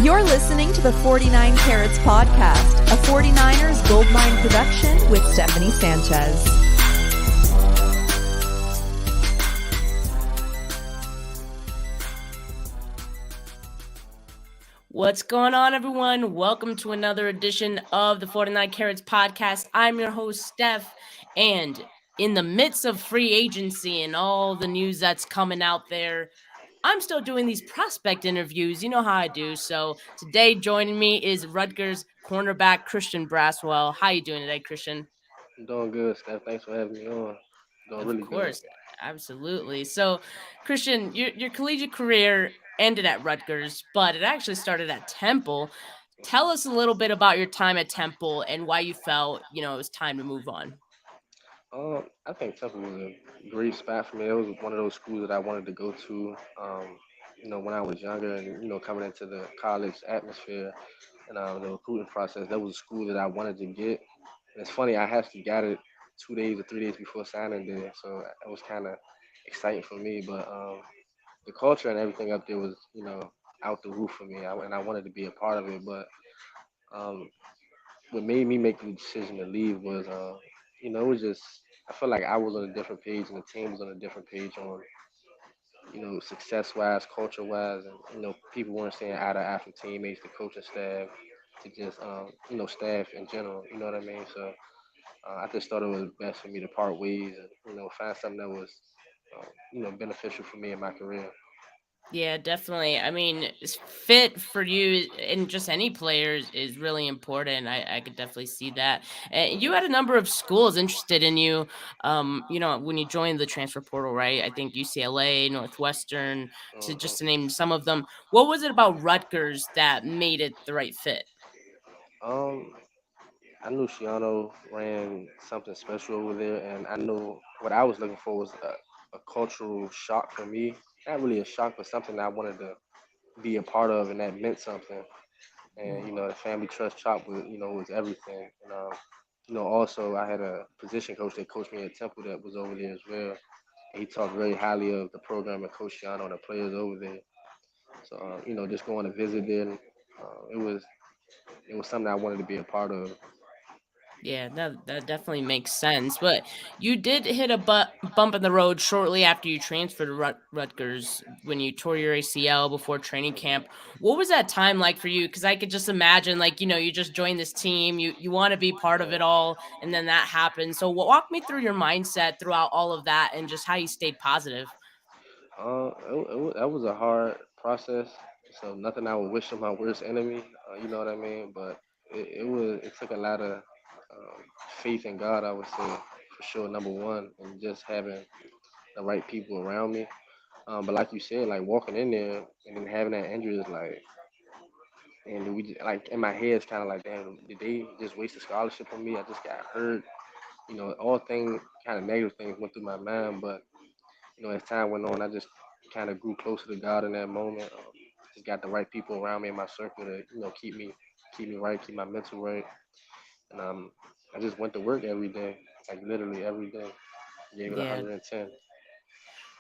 You're listening to the 49 Carats podcast, a 49ers Goldmine production with Stephanie Sanchez. What's going on, everyone? Welcome to another edition of the 49 Carats podcast. I'm your host, Steph, and in the midst of free agency and all the news that's coming out there, I'm still doing these prospect interviews. You know how I do. So today joining me is Rutgers cornerback Christian Braswell. How you doing today, Christian? I'm doing good, Steph. Thanks for having me on. Doing Of really good. course, absolutely. So, Christian, your collegiate career ended at Rutgers, but it actually started at Temple. Tell us a little bit about your time at Temple and why you felt, it was time to move on. I think Temple was a great spot for me. It was one of those schools that I wanted to go to. When I was younger, and coming into the college atmosphere and the recruiting process, that was a school that I wanted to get. And it's funny, I actually got it 2 days or 3 days before signing day, so it was kind of exciting for me. But the culture and everything up there was, out the roof for me, and I wanted to be a part of it. But um, what made me make the decision to leave was, it was just I felt like I was on a different page and the team was on a different page on, success wise, culture wise, and people weren't saying eye to eye from teammates to coaching staff to just staff in general. You know what I mean? So I just thought it was best for me to part ways and find something that was beneficial for me in my career. Yeah, definitely. I mean, fit for you and just any players is really important. I could definitely see that. You had a number of schools interested in you. When you joined the transfer portal, right? I think UCLA, Northwestern, to name some of them. What was it about Rutgers that made it the right fit? Um, I knew Shiano ran something special over there, and I knew what I was looking for was a cultural shock for me. Not really a shock, but something that I wanted to be a part of, and that meant something. And the family trust chop was was everything. And also I had a position coach that coached me at Temple that was over there as well. And he talked very highly of the program and Coach Shiano and the players over there. So just going to visit there, it was something I wanted to be a part of. Yeah, that definitely makes sense. But you did hit a bump in the road shortly after you transferred to Rutgers when you tore your ACL before training camp. What was that time like for you? Because I could just imagine, like, you just joined this team, you want to be part of it all, and then that happened. So walk me through your mindset throughout all of that and just how you stayed positive. That was a hard process. So nothing I would wish on my worst enemy. You know what I mean? But it took a lot of faith in God. I would say for sure. Number one, and just having the right people around me. But like you said, like walking in there and then having that injury is like, and like in my head, it's kind of like, damn, did they just waste a scholarship on me? I just got hurt. All things, kind of negative things went through my mind. But as time went on, I just kind of grew closer to God in that moment. Just got the right people around me in my circle to keep me right, keep my mental right, and I just went to work every day, like literally every day, gave it Yeah, 110.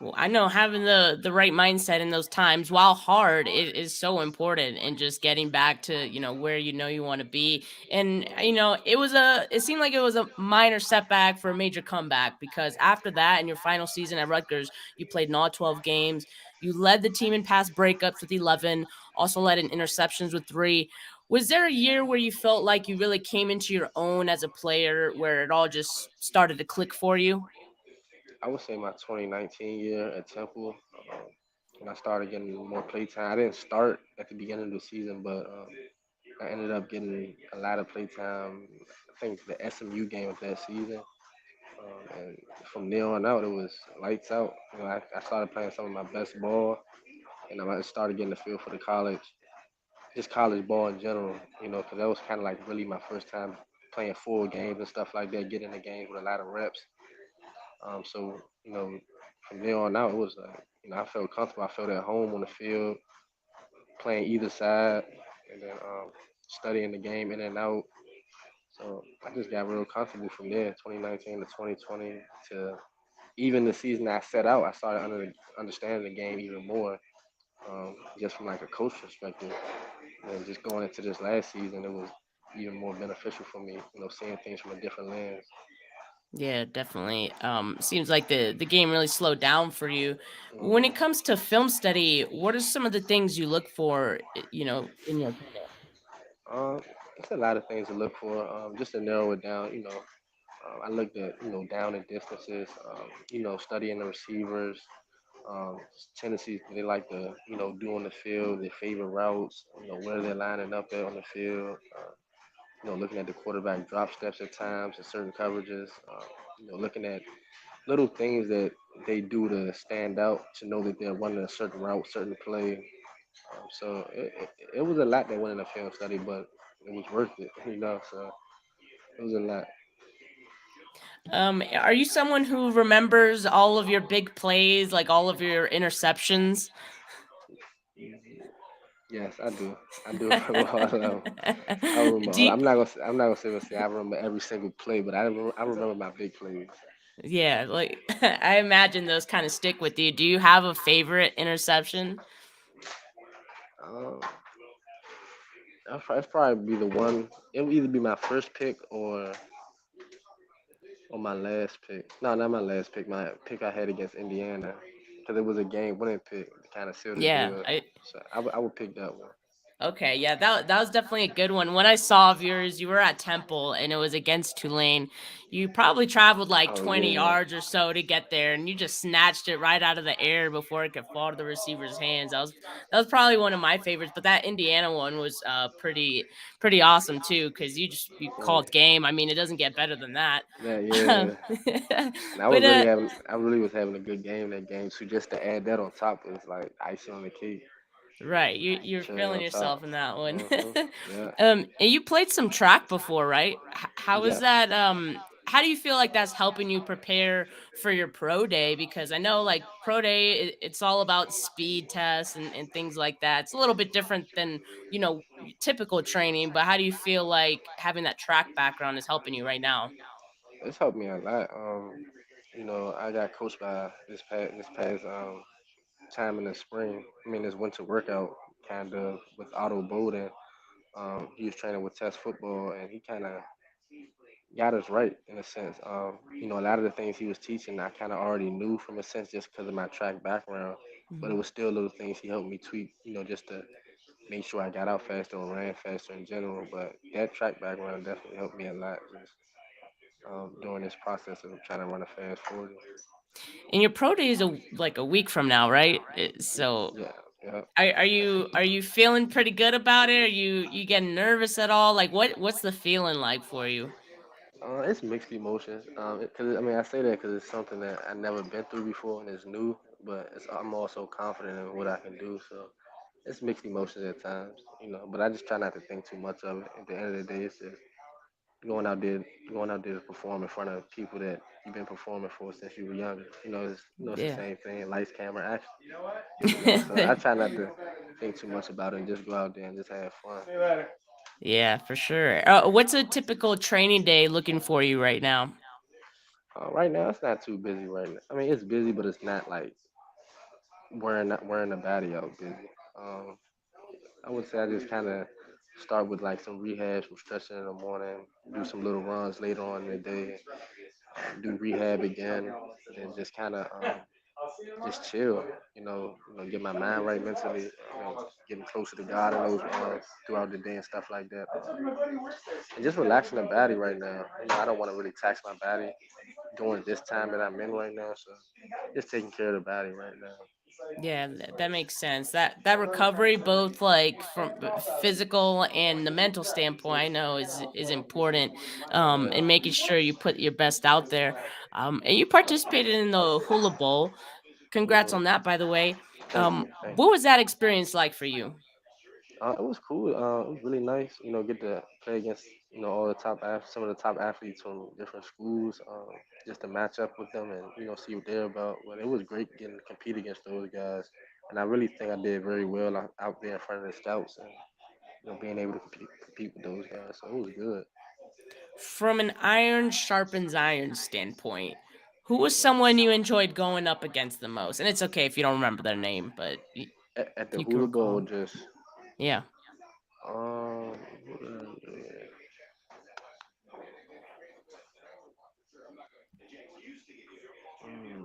well, I know having the right mindset in those times, while hard, it is so important and just getting back to, where you want to be. And it seemed like it was a minor setback for a major comeback because after that in your final season at Rutgers, you played in all 12 games. You led the team in pass breakups with 11, also led in interceptions with 3. Was there a year where you felt like you really came into your own as a player where it all just started to click for you? I would say my 2019 year at Temple, when I started getting more play time. I didn't start at the beginning of the season, but I ended up getting a lot of play time. I think the SMU game of that season. And from there on out, it was lights out. I started playing some of my best ball, and I started getting the feel for the college, just college ball in general. Because that was kind of like really my first time playing full games and stuff like that, getting the games with a lot of reps. So from there on out, it was like I felt comfortable. I felt at home on the field, playing either side, and then studying the game in and out. So I just got real comfortable from there, 2019 to 2020 to even the season I set out. I started understanding the game even more, just from like a coach perspective. And just going into this last season, it was even more beneficial for me, seeing things from a different lens. Yeah, definitely. Seems like the game really slowed down for you. When it Hmm. comes to film study, what are some of the things you look for, in your opinion? It's a lot of things to look for. Just to narrow it down, I looked at down and distances, studying the receivers, tendencies they like to do on the field, their favorite routes, where they're lining up at on the field. Looking at the quarterback drop steps at times and certain coverages. Looking at little things that they do to stand out, to know that they're running a certain route, certain play. So it was a lot that went in the film study, but it was worth it, So it was a lot. Are you someone who remembers all of your big plays, like all of your interceptions? Yes, I do. I do remember all of them. I remember. Do you, I'm not gonna say I remember every single play, but I remember my big plays. yeah, like I imagine those kind of stick with you. Do you have a favorite interception? Um, it's probably be the one. It would either be my first pick or my last pick. No, not my last pick. My pick I had against Indiana, because it was a game-winning pick to kind of seal the Yeah, deal. So I would pick that one. okay, yeah, that was definitely a good one. When I saw of yours, you were at Temple and it was against Tulane. You probably traveled like Oh 20 yeah, yards or so to get there, and you just snatched it right out of the air before it could fall to the receiver's hands. That was probably one of my favorites. But that Indiana one was pretty awesome too, because you yeah, called game. I mean, it doesn't get better than that. yeah. And But I really was having a good game that game. So just to add that on top was like icing on the cake, right, you're cherry feeling on top. yourself in that one. Yeah, And you played some track before, right? How is yeah. that? How do you feel like that's helping you prepare for your pro day? Because I know, like pro day, it's all about speed tests and things like that. It's a little bit different than typical training. But how do you feel like having that track background is helping you right now? It's helped me a lot. I got coached by this past time in the spring. I mean, this winter workout kind of with Otto Bowden. He was training with Test football, and he kind of got us right in a sense. A lot of the things he was teaching, I kind of already knew from a sense just because of my track background. But it Mhm. was still little things he helped me tweak, just to make sure I got out faster or ran faster in general. But that track background definitely helped me a lot just during this process of trying to run a fast 40. And your pro day is like a week from now, right? So Yeah, yeah. are you feeling pretty good about it? Are you getting nervous at all? Like what's the feeling like for you? It's mixed emotions. Cause I mean, I say that because it's something that I never been through before and it's new. But I'm also confident in what I can do. So it's mixed emotions at times, But I just try not to think too much of it. At the end of the day, it's just going out there, going out there to perform in front of people that you've been performing for since you were younger. It's the Yeah. same thing. Lights, camera, action. So I try not to think too much about it and just go out there and just have fun. Yeah, for sure. What's a typical training day looking for you right now? Right now, it's not too busy right now. I mean, it's busy, but it's not like wearing the body out busy. Um, I would say I just kind of start with like some rehab, some stretching in the morning, do some little runs later on in the day, do rehab again, and then just kind of just chill. Get my mind right mentally. Getting closer to God in those throughout the day and stuff like that. And just relaxing the body right now. I don't want to really tax my body during this time that I'm in right now. So just taking care of the body right now. Yeah, that makes sense. That recovery, both like from physical and the mental standpoint, I know is important. And Yeah. making sure you put your best out there. And you participated in the Hula Bowl. Congrats Hmm. on that, by the way. Thank you. Thank What you. was that experience like for you? It was cool. It was really nice. Get to play against all the some of the top athletes from different schools. Just to match up with them and see what they're about. But it was great getting to compete against those guys, and I really think I did very well out there in front of the scouts and being able to compete with those guys. So it was good. From an iron sharpens iron standpoint, who was someone you enjoyed going up against the most? And it's okay if you don't remember their name, but At the you can Hula Bowl, recall. just Yeah. Um, mm,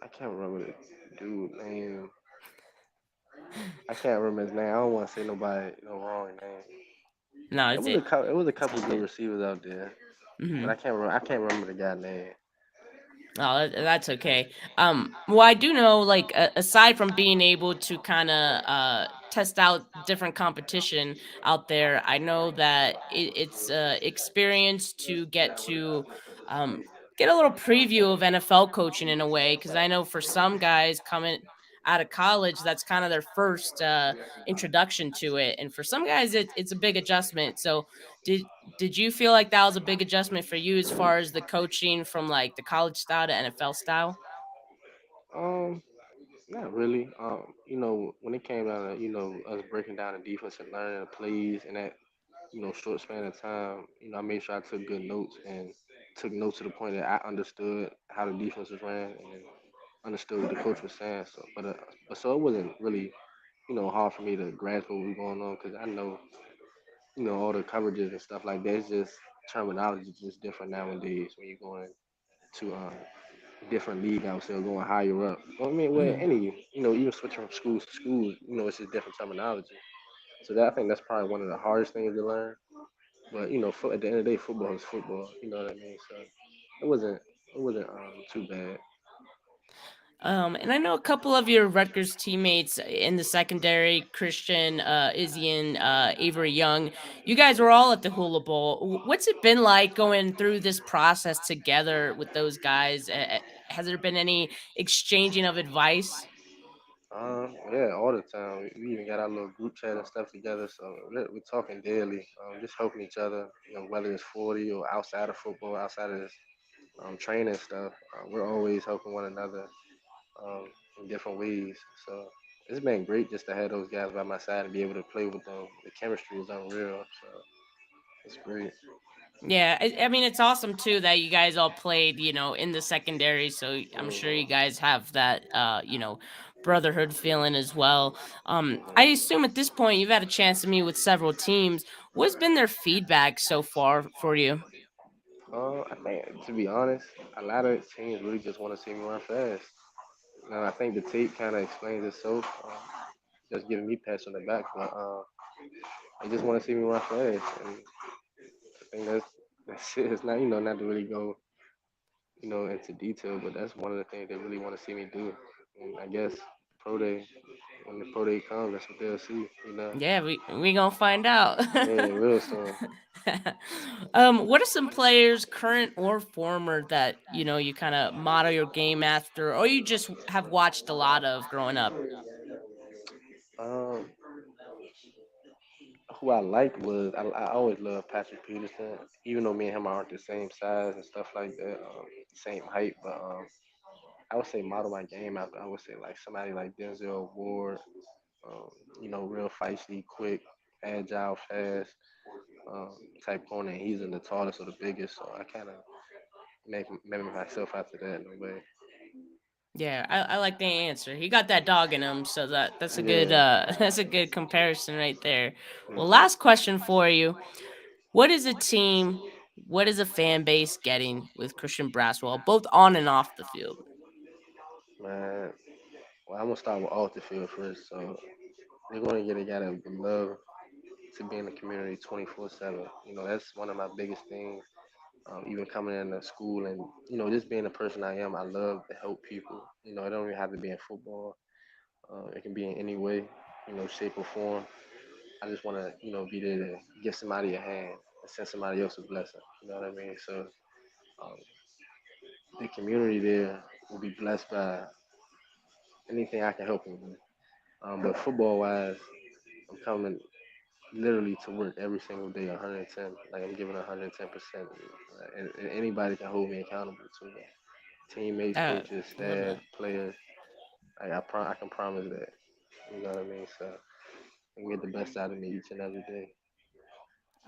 I can't remember the dude name. I can't remember his name. I don't want to say nobody no wrong name. No, It was a it's couple all good good. receivers out there, but Hmm. I can't remember the guy name. Oh, that's okay. Well, I do know, like, aside from being able to kind of test out different competition out there, I know that it's experience to um, get a little preview of NFL coaching in a way. Because I know for some guys coming out of college, that's kind of their first introduction to it, and for some guys, it's a big adjustment. So, did did you feel like that was a big adjustment for you as far as the coaching from like the college style to NFL style? Um, Not really. When it came down to us breaking down the defense and learning the plays and that short span of time, I made sure I took good notes and took notes to the point that I understood how the defense was ran and understood what the coach was saying. But so it wasn't really hard for me to grasp what was going on because I know all the coverages and stuff like that. It's just terminology is just different nowadays when you're going to different league, I would say, or going higher up. Well, I mean, well, Mhm. any, even switching from schools to schools, it's just different terminology. So I think that's probably one of the hardest things to learn. But at the end of the day, football is football. You know what I mean? So it wasn't too bad. And I know a couple of your Rutgers teammates in the secondary, Christian, Izzy, and Avery Young. You guys were all at the Hula Bowl. What's it been like going through this process together with those guys? Has there been any exchanging of advice? Yeah, all the time. We even got our little group chat and stuff together. So we're talking daily, just helping each other. Whether it's 40 or outside of football, outside of this training stuff, we're always helping one another um, in different ways. So it's been great just to have those guys by my side and be able to play with them. The chemistry is unreal. So it's great. Yeah, I mean it's awesome too that you guys all played, in the secondary. So I'm sure you hmm guys have that, brotherhood feeling as well. I hmm assume at this point you've had a chance to meet with several teams. What's been their feedback so far for you? I think, to be honest, a lot of teams really just want to see me run fast. And I think the tape kind of explains itself, just giving me pats on the back. But they just want to see me run fast. And I think that's it. It's not, not to really go, into detail, but that's one of the things they really want to see me do. And I guess pro day, when the pro day comes, that's what they'll see. Yeah, we gonna find out. Yeah, real soon. What are some players, current or former, that you kind of model your game after, or you just have watched a lot of growing up? Um, who I liked was I always loved Patrick Peterson, even though me and him aren't the same size and stuff like that, same height. But I would say model my game after. I would say like somebody like Denzel Ward, um, real feisty, quick, agile, fast, um, type corner. And he's in the tallest or the biggest, so I kind of mimic myself after that in a way. Yeah, I like the answer. He got that dog in him, so that's a good Yeah. that's a good comparison right there. Well, hmm last question for you. What is a team, what is a fan base getting with Christian Braswell, both on and off the field? Man, well, I'm gonna start with off the field first. So they're gonna get a guy that would love to be in the community 24/7. That's one of my biggest things. Even coming into school and just being the person I am, I love to help people. It don't even have to be in football. It can be in any way, shape or form. I just want to, be there to give somebody a hand and send somebody else a blessing. You know what I mean? So um, the community there will be blessed by anything I can help them with. But football wise, I'm coming literally to work every single day, 110. Like I'm giving 110%, and anybody can hold me accountable to that. Teammates, coaches, I love staff, that. players. Like I can promise that. You know what I mean? So and get the best out of me each and every day.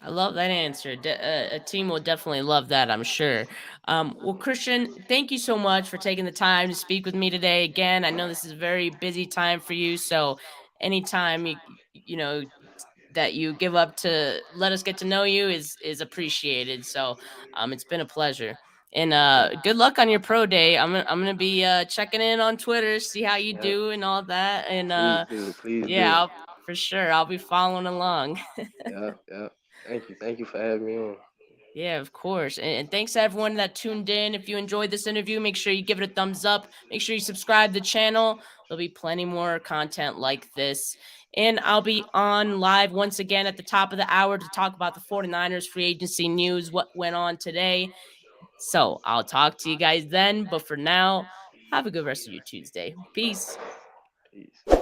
I love that answer. A team will definitely love that, I'm sure. Well, Christian, thank you so much for taking the time to speak with me today. Again, I know this is a very busy time for you, so anytime you know that you give up to let us get to know you is appreciated. So it's been a pleasure. And good luck on your pro day. I'm gonna be checking in on Twitter, see how you Yep. do and all that. And Please do. Please yeah, do. for sure I'll be following along. Yep. Yep. Thank you. Thank you for having me on. Yeah, of course. And thanks to everyone that tuned in. If you enjoyed this interview, make sure you give it a thumbs up. Make sure you subscribe to the channel. There'll be plenty more content like this. And I'll be on live once again at the top of the hour to talk about the 49ers free agency news, what went on today. So I'll talk to you guys then. But for now, have a good rest of your Tuesday. Peace. Peace.